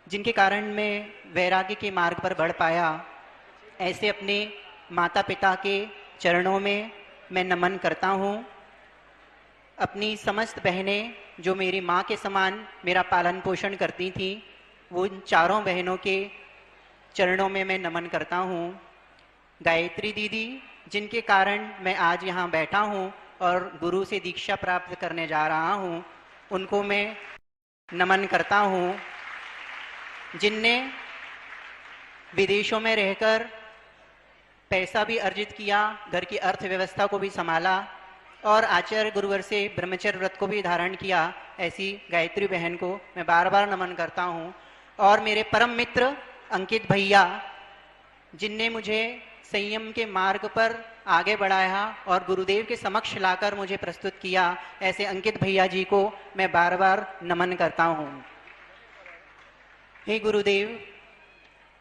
जिनके कारण मैं वैराग्य के मार्ग पर बढ़ पाया, ऐसे अपने माता पिता के चरणों में मैं नमन करता हूँ। अपनी समस्त बहनें जो मेरी माँ के समान मेरा पालन पोषण करती थी, वो उन चारों बहनों के चरणों में मैं नमन करता हूँ। गायत्री दीदी, जिनके कारण मैं आज यहाँ बैठा हूँ और गुरु से दीक्षा प्राप्त करने जा रहा हूँ, उनको मैं नमन करता हूँ। जिनने विदेशों में रहकर पैसा भी अर्जित किया, घर की अर्थव्यवस्था को भी संभाला और आचार्य गुरुवर से ब्रह्मचर्य व्रत को भी धारण किया, ऐसी गायत्री बहन को मैं बार बार नमन करता हूँ। और मेरे परम मित्र अंकित भैया, जिनने मुझे संयम के मार्ग पर आगे बढ़ाया और गुरुदेव के समक्ष लाकर मुझे प्रस्तुत किया, ऐसे अंकित भैया जी को मैं बार बार नमन करता हूँ। हे गुरुदेव,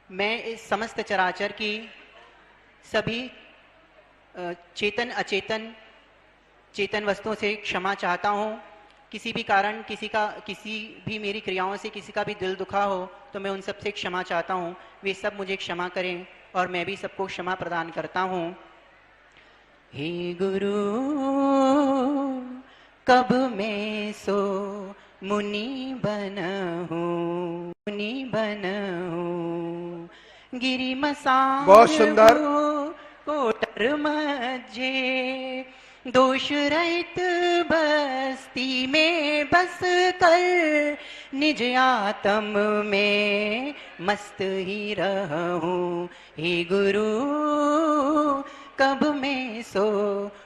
मैं इस समस्त चराचर की सभी चेतन अचेतन चेतन वस्तुओं से क्षमा चाहता हूँ। किसी भी कारण किसी भी मेरी क्रियाओं से किसी का भी दिल दुखा हो तो मैं उन सबसे क्षमा चाहता हूँ। वे सब मुझे क्षमा करें और मैं भी सबको क्षमा प्रदान करता हूँ। हे गुरु कब मैं सो मुनि बनूं गिरी मसान बहुत सुंदर। कोटर मजे दोष रहित बस्ती में बस कर निज आत्म में मस्त ही रहूं। हे गुरु कब मैं सो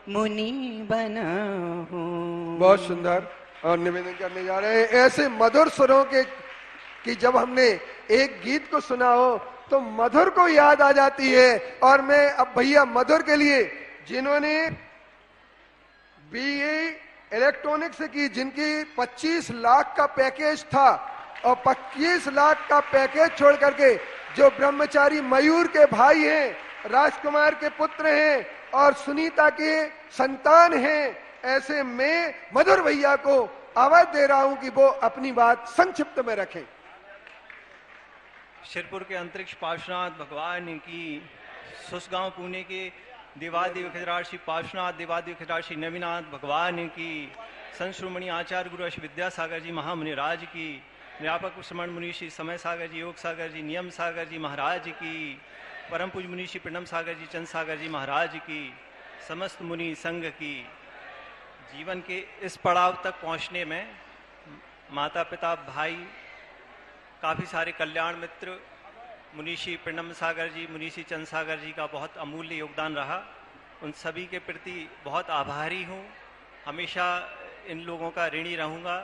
मुनि बनूं। बहुत सुंदर। और निवेदन करने जा रहे हैं ऐसे मधुर सुरों के कि जब हमने एक गीत को सुना हो तो मधुर को याद आ जाती है। और मैं अब भैया मधुर के लिए जिन्होंने बीए इलेक्ट्रॉनिक्स की, जिनकी 25 लाख का पैकेज था और 25 लाख का पैकेज छोड़ करके जो ब्रह्मचारी मयूर के भाई हैं, राजकुमार के पुत्र हैं और सुनीता के संतान हैं, ऐसे मैं मधुर भैया को आवाज दे रहा हूं कि वो अपनी बात संक्षिप्त में रखें। शिरपुर के अंतरिक्ष पार्श्वनाथ भगवान की, सुसगांव पुणे के देवादिव खिजराशी पार्श्वनाथ देवादिव खिजराशी नवीनाथ भगवान की, संत श्रोमणी आचार्य गुरु अश्व विद्यासागर जी महामुनि राज की, व्यापक श्रमण मुनीषी समय सागर जी, योग सागर जी, नियम सागर जी महाराज की, परम पूज मुनीषी पिंडम सागर जी, चंद सागर जी महाराज की, समस्त मुनि संघ की। जीवन के इस पड़ाव तक पहुंचने में माता पिता भाई काफ़ी सारे कल्याण मित्र मुनीषी पिंडम सागर जी, मुनीषी चंद सागर जी का बहुत अमूल्य योगदान रहा। उन सभी के प्रति बहुत आभारी हूँ। हमेशा इन लोगों का ऋणी रहूँगा।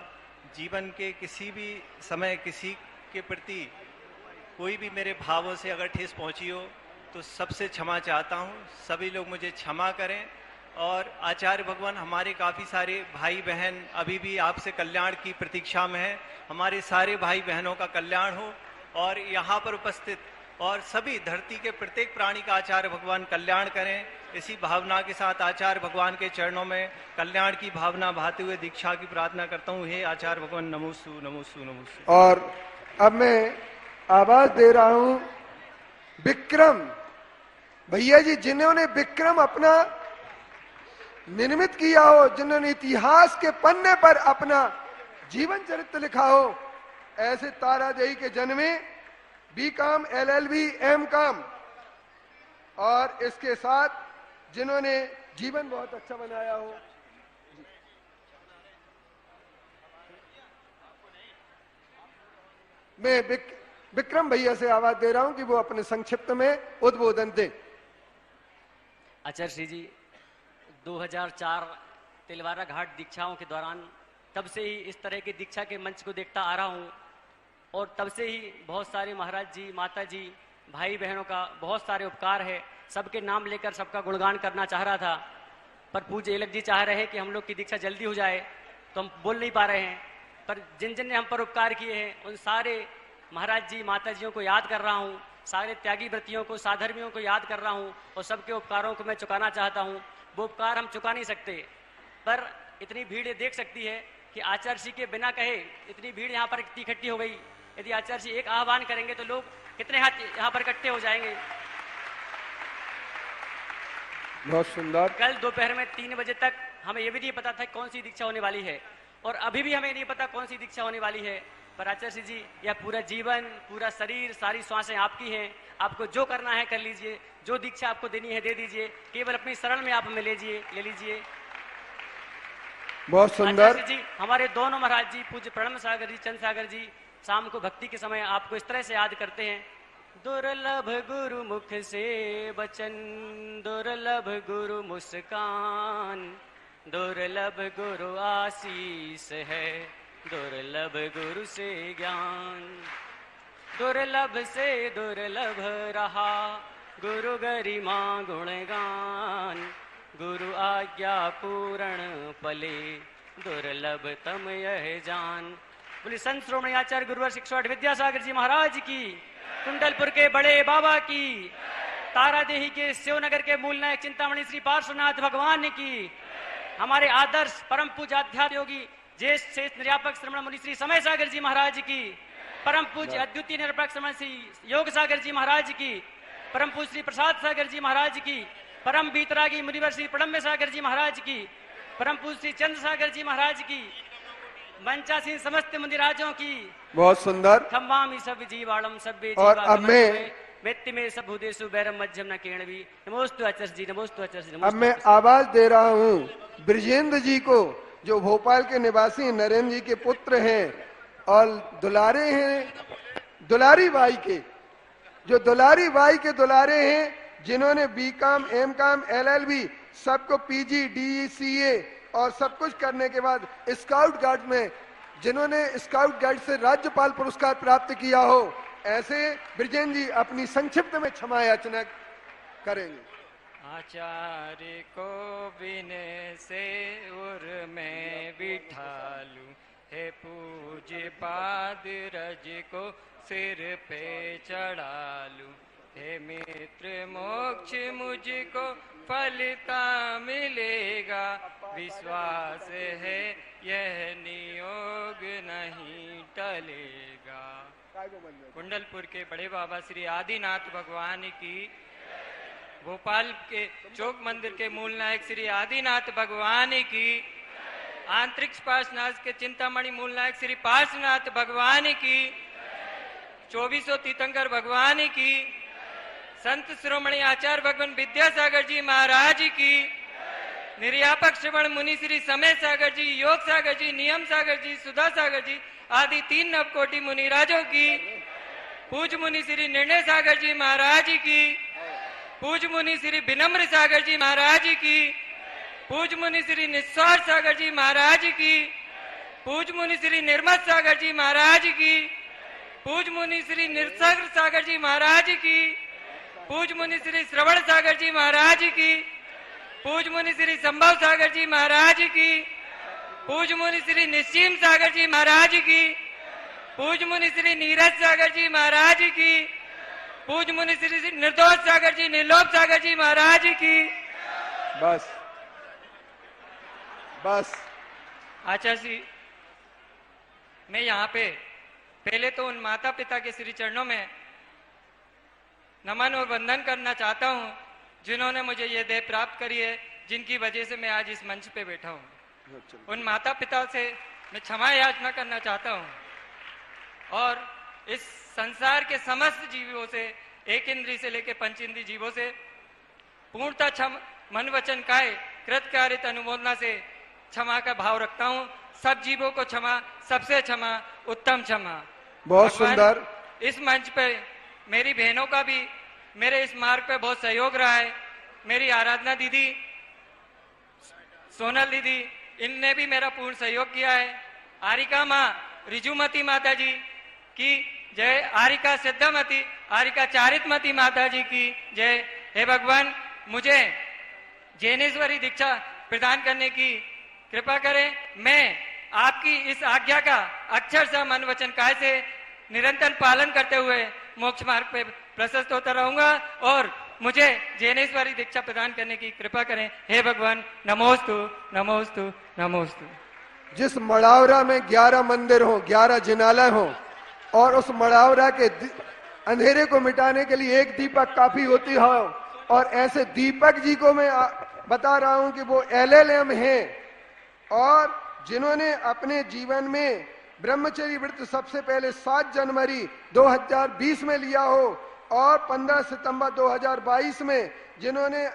जीवन के किसी भी समय किसी के प्रति कोई भी मेरे भावों से अगर ठेस पहुँची हो तो सबसे क्षमा चाहता हूँ। सभी लोग मुझे क्षमा करें। और आचार्य भगवान हमारे काफ़ी सारे भाई बहन अभी भी आपसे कल्याण की प्रतीक्षा में हैं। हमारे सारे भाई बहनों का कल्याण हो और यहाँ पर उपस्थित और सभी धरती के प्रत्येक प्राणी का आचार्य भगवान कल्याण करें। इसी भावना के साथ आचार्य भगवान के चरणों में कल्याण की भावना भाते हुए दीक्षा की प्रार्थना करता हूँ। हे आचार्य भगवान नमोस्तु नमोस्तु नमोस्तु। और अब मैं आवाज दे रहा हूं विक्रम भैया जी, जिन्होंने विक्रम अपना निर्मित किया हो, जिन्होंने इतिहास के पन्ने पर अपना जीवन चरित्र लिखा हो, ऐसे तारादेवी के जन्मे बीकॉम एलएलबी एमकॉम और इसके साथ जिन्होंने जीवन बहुत अच्छा बनाया हो। मैं विक्रम भैया से आवाज दे रहा हूं कि वो अपने संक्षिप्त में उद्बोधन दें। आचार्य श्री जी 2004 तिलवारा घाट दीक्षाओं के दौरान तब से ही इस तरह की दीक्षा के मंच को देखता आ रहा हूँ और तब से ही बहुत सारे महाराज जी, माता जी, भाई बहनों का बहुत सारे उपकार है। सबके नाम लेकर सबका गुणगान करना चाह रहा था, पर पूज्य एलक जी चाह रहे हैं कि हम लोग की दीक्षा जल्दी हो जाए तो हम बोल नहीं पा रहे हैं। पर जिन जिन ने हम पर उपकार किए हैं उन सारे महाराज जी, माता जियों को याद कर रहा हूँ, सारे त्यागी व्रतियों को, साधर्मियों को याद कर रहा हूँ और सबके उपकारों को मैं चुकाना चाहता हूँ। वो उपकार हम चुका नहीं सकते, पर इतनी भीड़ ये देख सकती है कि आचार्य जी के बिना कहे इतनी भीड़ यहाँ पर इकट्ठी हो गई। यदि आचार्य जी एक आह्वान करेंगे तो लोग कितने हाथ यहाँ पर इकट्ठे हो जाएंगे। बहुत सुंदर। कल दोपहर में 3 बजे तक हमें यह भी नहीं पता था कौन सी दीक्षा होने वाली है और अभी भी हमें नहीं पता कौन सी दीक्षा होने वाली है। पर आचार्य जी, यह पूरा जीवन, पूरा शरीर, सारी श्वासें आपकी हैं। आपको जो करना है कर लीजिए, जो दीक्षा आपको देनी है दे दीजिए, केवल अपनी शरण में आप हमें ले लीजिए। बहुत सुंदर। आचार्य जी, हमारे दोनों महाराज जी, पूज्य प्रणम सागर जी, चंद सागर जी, शाम को भक्ति के समय आपको इस तरह से याद करते हैं। दुर्लभ गुरु मुख से वचन, दुर्लभ गुरु मुस्कान, दुर्लभ गुरु आशीष है, दुर्लभ गुरु से ज्ञान, दुर्लभ से दुर्लभ रहा गुरु गरिमा गुणगान, गुरु आज्ञा पूर्ण पले, दुर्लभ तम यह जान। बोली संत श्रोमणी आचार्य गुरुवर शिक्षाठ विद्यासागर जी महाराज की, कुंडलपुर के बड़े बाबा की, तारादेही के शिवनगर के मूल नायक चिंतामणि श्री पार्श्वनाथ भगवान की, हमारे आदर्श परम पूज्य अध्यात्म योगी ज्येष्ठ शेष निर्यापक श्रमण मुनि श्री समय सागर जी महाराज की, परम पूज्य अद्वितीय निरपेक्ष श्रमण श्री योग सागर जी महाराज की, परम पूज्य श्री प्रसाद सागर जी महाराज की, परम बीतरागी मुनिवर श्री प्रणम्य सागर जी महाराज की, परम पूज्य श्री चंद्र सागर जी महाराज की, मंचासीन समस्त मुनिराजों की। बहुत सुंदर। खम्बामी सब जीवाणम सभ्य और अब मैं व्यक्ति में सब भूदेशु बैरम मध्यम न केणवी। नमोस्तु आचार्य जी, नमोस्तु आचार्य जी। अब मैं आवाज दे रहा हूँ ब्रजेंद्र जी को, जो भोपाल के निवासी नरेंद्र जी के पुत्र हैं और दुलारे हैं, दुलारी बाई के, जो दुलारी बाई के दुलारे हैं, जिन्होंने बीकॉम, एमकॉम, एलएलबी, सबको पीजी, डीसीए और सब कुछ करने के बाद स्काउट गाइड में, जिन्होंने स्काउट गाइड से राज्यपाल पुरस्कार प्राप्त किया हो, ऐसे ब्रजेंद्र जी अपनी संक्षिप्त में क्षमा याचना करेंगे। आचार्य को विनय से उर में बिठालू, हे पूज्य पाद रज को सिर पे चढ़ालू, हे मित्र मोक्ष मुझको फलता मिलेगा, विश्वास है यह नियोग नहीं टलेगा। कुंडलपुर के बड़े बाबा श्री आदिनाथ भगवान की, भोपाल के चौक मंदिर के मूल नायक श्री आदिनाथ भगवान की, आंतरिक पार्श्वनाथ के चिंतामणि मूल नायक श्री पार्श्वनाथ भगवान की, 2400 तीर्थंकर भगवान की, संत शिरोमणि आचार्य भगवान विद्यासागर जी महाराज की, निर्यापक श्रवण मुनि श्री समय सागर जी, योग सागर जी, नियम सागर जी, सुधा सागर जी आदि 3 नवकोटि मुनिराजों की, पूज मुनि श्री निर्णय सागर जी महाराज की, पूज मुनि श्री विनम्र सागर जी महाराज की, पूज मुनि श्री निस्वार्थ सागर जी महाराज की, पूज मुनि श्री निर्मत सागर जी महाराज की, पूज मुनि श्री निरसागर सागर जी महाराज की, पूज मुनि श्री श्रवण सागर जी महाराज की, पूज मुनि श्री संभव सागर जी महाराज की, पूज मुनि श्री निश्चिम सागर जी महाराज की, पूज मुनि श्री नीरज सागर जी महाराज की, पूज मुनि श्री निर्दोष सागर जी, निर्लोभ सागर जी महाराज की। बस बस। आचार्य जी, मैं यहाँ पे पहले तो उन माता पिता के श्री चरणों में नमन और वंदन करना चाहता हूँ, जिन्होंने मुझे ये देह प्राप्त करी है, जिनकी वजह से मैं आज इस मंच पे बैठा हूँ। उन माता पिता से मैं क्षमा याचना करना चाहता हूँ और इस संसार के समस्त जीवों से, एक इंद्री से लेकर 5 इंद्री जीवों से पूर्णतः क्षम मन वचन काय कृतकार्यत अनुमोदना से क्षमा का भाव रखता हूँ। सब जीवों को क्षमा, सबसे क्षमा, उत्तम क्षमा। बहुत सुंदर। इस मंच पे मेरी बहनों का भी मेरे इस मार्ग पे बहुत सहयोग रहा है। मेरी आराधना दीदी, सोनल दीदी, इनने भी मेरा पूर्ण सहयोग किया है। आरिका माँ, रिजुमती माता जी की जय, आरिका सिद्धमती, आरिका चारितमती माता जी की जय। हे भगवान, मुझे जैनेश्वरी दीक्षा प्रदान करने की कृपा करें। मैं आपकी इस आज्ञा का अक्षरशः मन वचन काय से निरंतर पालन करते हुए मोक्ष मार्ग पे प्रशस्त होता रहूंगा और मुझे जैनेश्वरी दीक्षा प्रदान करने की कृपा करें। हे भगवान, नमोस्तु नमोस्तु नमोस्तु। जिस मड़ावरा में 11 मंदिर हो, 11 जिनालय हो और उस मड़ावरा के अंधेरे को मिटाने के लिए एक दीपक काफी होती है, और ऐसे दीपक जी को मैं बता रहा हूं कि वो LLM हैं और जिन्होंने अपने जीवन में ब्रह्मचर्य व्रत सबसे पहले 7 जनवरी 2020 में लिया हो और 15 सितंबर 2022 में जिन्होंने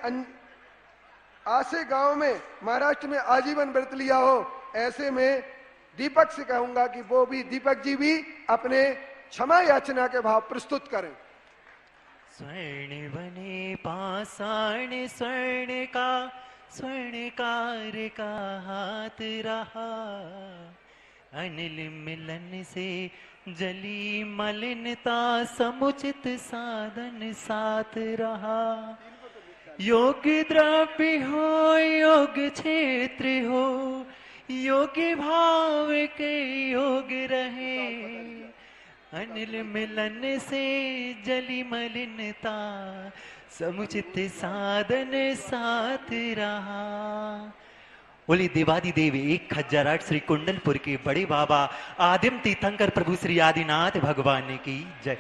आसे गांव में महाराष्ट्र में आजीवन व्रत लिया हो, ऐसे में दीपक से कहूंगा कि वो भी, दीपक जी भी अपने क्षमा याचना के भाव प्रस्तुत करें। स्वर्ण बने पाषाण स्वर्ण का, स्वर्णकार का हाथ रहा, अनिल मिलन से जली मलिनता समुचित साधन साथ रहा। योग द्रव्य हो, योग क्षेत्र हो, योगी भाव के योग रहे, अनिल मिलन से जली मलिनता समुचित साधन साथ रहा। बोली देवादिदेव एक खज्जराट श्री कुंडलपुर के बड़े बाबा आदिम तीर्थंकर प्रभु श्री आदिनाथ भगवान की जय।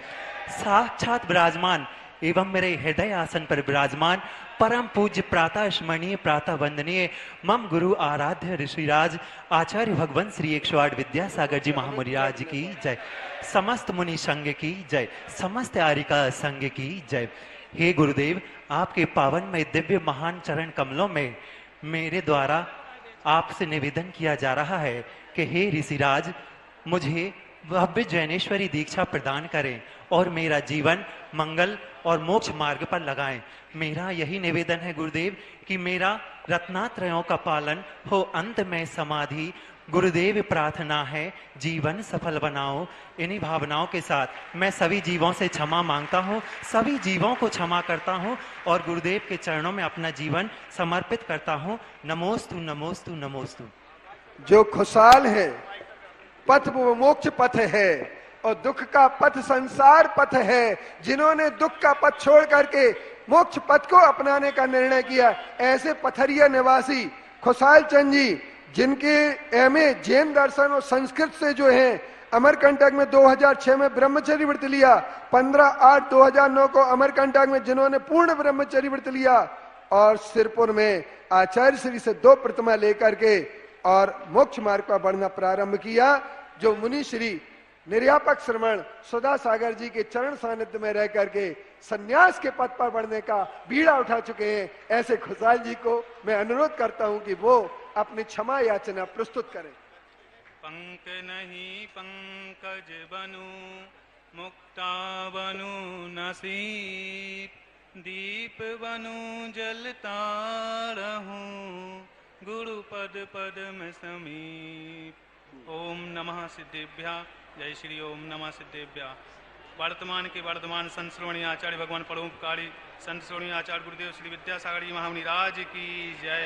साक्षात विराजमान एवं मेरे हृदय आसन पर विराजमान परम पूज्य प्रातः स्मरणीय प्रातः वंदनीय मम गुरु आराध्य ऋषिराज आचार्य भगवान श्री 108 विद्यासागर जी महामुनिराज की जय। समस्त मुनि संघ की जय, समस्त आरिका संघ की जय। हे गुरुदेव, आपके पावन में दिव्य महान चरण कमलों में मेरे द्वारा आपसे निवेदन किया जा रहा है कि हे ऋषिराज, मुझे भव्य जैनेश्वरी दीक्षा प्रदान करें और मेरा जीवन मंगल और मोक्ष मार्ग पर लगाएं। मेरा यही निवेदन है गुरुदेव कि मेरा रत्नात्रयों का पालन हो, अंत में समाधि। गुरुदेव प्रार्थना है जीवन सफल बनाओ। इन्हीं भावनाओं के साथ मैं सभी जीवों से क्षमा मांगता हूँ, सभी जीवों को क्षमा करता हूँ और गुरुदेव के चरणों में अपना जीवन समर्पित करता हूँ। नमोस्तु नमोस्तु नमोस्तु। जो खुशहाल है पथ वो मोक्ष पथ है और दुख का पथ संसार पथ है। जिन्होंने दुख का पथ छोड़ करके मोक्ष पथ को अपनाने का निर्णय किया, ऐसे पथरिया निवासी खुशहाल चंद जी, जिनके एमए जैन दर्शन और संस्कृत से जो है, अमरकंटक में 2006 में ब्रह्मचर्य व्रत लिया, 15/8/2009 को अमरकंटक में जिन्होंने पूर्ण ब्रह्मचर्य व्रत लिया और सिरपुर में आचार्य श्री से 2 प्रतिमा लेकर के और मोक्ष मार्ग पर बढ़ना प्रारंभ किया। जो मुनि श्री निर्यापक श्रमण सुधा सागर जी के चरण सानिध्य में रह करके सन्यास के पथ पर बढ़ने का बीड़ा उठा चुके हैं, ऐसे खुशहाल जी को मैं अनुरोध करता हूं कि वो अपनी क्षमा याचना प्रस्तुत करें। पंक नहीं पंकज बनु, मुक्ता बनु नसीब, दीप बनु जलता रहूं, गुरु पद पद्म समीप। ओम नमः सिद्धेभ्या, जय श्री ओम नमः सिद्धेभ्या। वर्तमान के वर्धमान संत श्रोमणी आचार्य भगवान परोपकारी संत श्रोमणी आचार्य गुरुदेव श्री विद्यासागर जी महामुनि राज की जय।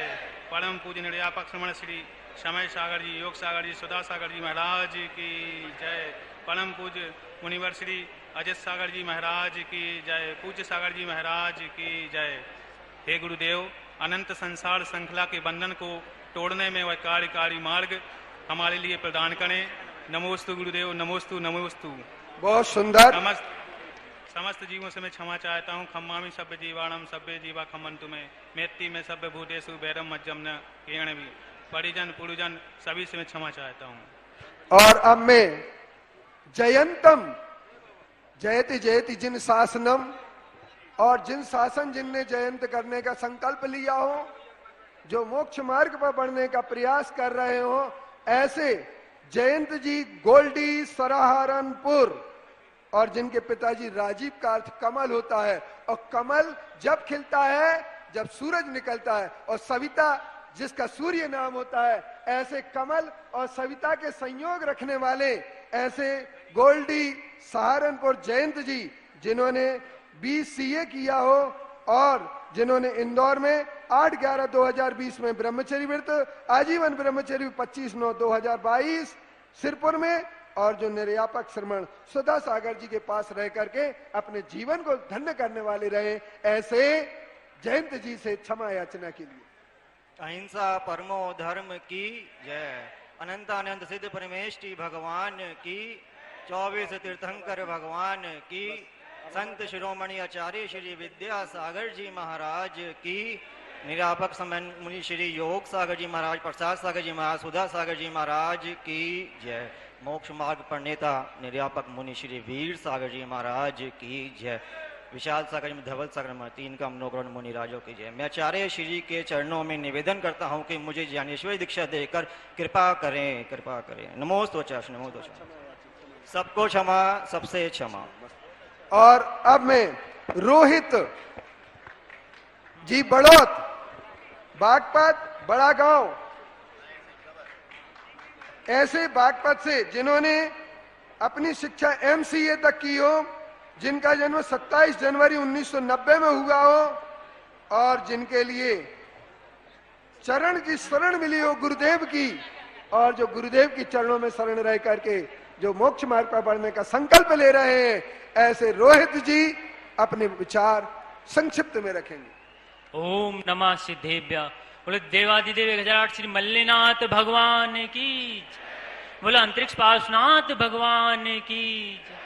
परम पूज्य निर्यापक श्रमण श्री समय सागर जी, योग सागर जी, सुधा सागर जी महाराज की जय। परम पूज्य मुनिवर श्री अजित सागर जी महाराज की जय। पूज्य सागर जी महाराज की जय। हे गुरुदेव, अनंत संसार श्रृंखला के बंधन को तोड़ने में वह कार्यकारी मार्ग हमारे लिए प्रदान करें। नमोस्तु गुरुदेव, नमोस्तु नमोस्तु। बहुत सुंदर। समस्त जीवों से मैं क्षमा चाहता हूँ। खम्मामि सभ्य जीवाणम सभ्य जीवा खम्मन्तु में, मेत्ती में सभ्य भूतेषु वैरम मज्जम न केण भी। परिजन पुरुजन सभी से मैं क्षमा चाहता हूँ। और अब मैं जयंतम जयति जयति जिन शासनम, और जिन शासन जिनने जयंत करने का संकल्प लिया हो, जो मोक्ष मार्ग पर बढ़ने का प्रयास कर रहे हो, ऐसे जयंत जी गोल्डी सराहरनपुर, और जिनके पिताजी राजीव का अर्थ कमल होता है, और कमल जब खिलता है जब सूरज निकलता है, और सविता जिसका सूर्य नाम होता है, ऐसे कमल और सविता के संयोग रखने वाले ऐसे गोल्डी सहारनपुर जयंत जी, जिन्होंने BCA किया हो और जिन्होंने इंदौर में 8/11/2020 में ब्रह्मचर्य व्रत, आजीवन ब्रह्मचर्य 25/9/2022 सिरपुर में, और जो निर्यापक श्रमण सुधा सागर जी के पास रह करके अपने जीवन को धन्य करने वाले रहे, ऐसे जयंत जी से क्षमा याचना के लिए। अहिंसा परमो धर्म की जय। अनंत अनंत सिद्ध परमेष्टि भगवान की, 24 तीर्थंकर भगवान की, संत शिरोमणि आचार्य श्री विद्यासागर जी महाराज की, निरापक समय मुनि श्री योग सागर जी महाराज, प्रसाद सागर जी महाराज, सुधा सागर जी महाराज की जय। मोक्ष मार्ग पर नेता निर्यापक मुनि श्री वीर सागर जी महाराज की जय। विशाल सागर में, धवल सागर में, 3 का मनोग्रहण मुनि राजों की जय। मैं आचार्य श्री के चरणों में निवेदन करता हूँ कि मुझे ज्ञानेश्वरी दीक्षा देकर कृपा करें, कृपा करें। नमोस्तुवच नमोस्तुवच। सबको क्षमा, सबसे क्षमा। और अब मैं रोहित जी बड़ौत, बागपत बड़ा गांव, ऐसे बागपत से जिन्होंने अपनी शिक्षा MCA तक की हो, जिनका जन्म 27 जनवरी 1990 में हुआ हो, और जिनके लिए चरण की शरण मिली हो गुरुदेव की, और जो गुरुदेव की चरणों में शरण रह करके जो मोक्ष मार्ग पर बढ़ने का संकल्प ले रहे हैं, ऐसे रोहित जी अपने विचार संक्षिप्त में रखेंगे। ओम नमः सिद्धेभ्य, बोले देवादिदेव 1008 श्री मल्लीनाथ भगवान की जय। बोले अंतरिक्ष पार्श्वनाथ भगवान की जय।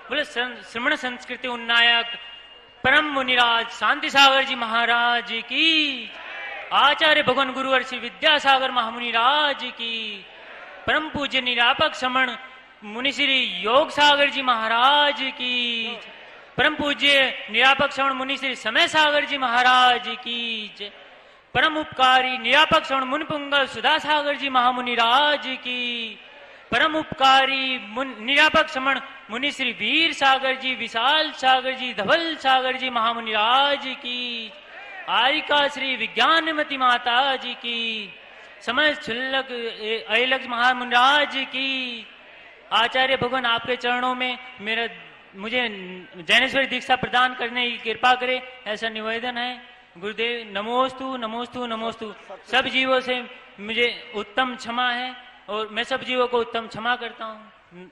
बोले श्रमण संस्कृति उन्नायक परम मुनिराज शांति सागर जी महाराज की जय। आचार्य भगवान गुरुवर श्री विद्यासागर महामुनि राज की। परम पूज्य निरापक श्रमण मुनि श्री योग सागर जी महाराज की जय। परम पूज्य निरापक श्रवण मुनि श्री समय सागर जी महाराज की जय। परम उपकारी निरापक श्रवण मुनि पुंगल सुधा सागर जी महामुनि राज की। परम उपकारी निरापक श्रवण मुनि श्री वीर सागर जी विशाल सागर जी धवल सागर जी महामुनि राज की। आरिका श्री विज्ञानमती माता जी की। समय छुल्लक अयलक महामुनि राज की। आचार्य भगवान आपके चरणों में मुझे जैनेश्वरी दीक्षा प्रदान करने की कृपा करे, ऐसा निवेदन है। गुरुदेव नमोस्तु नमोस्तु नमोस्तु। सब जीवों से मुझे उत्तम क्षमा है और मैं सब जीवों को उत्तम क्षमा करता हूँ।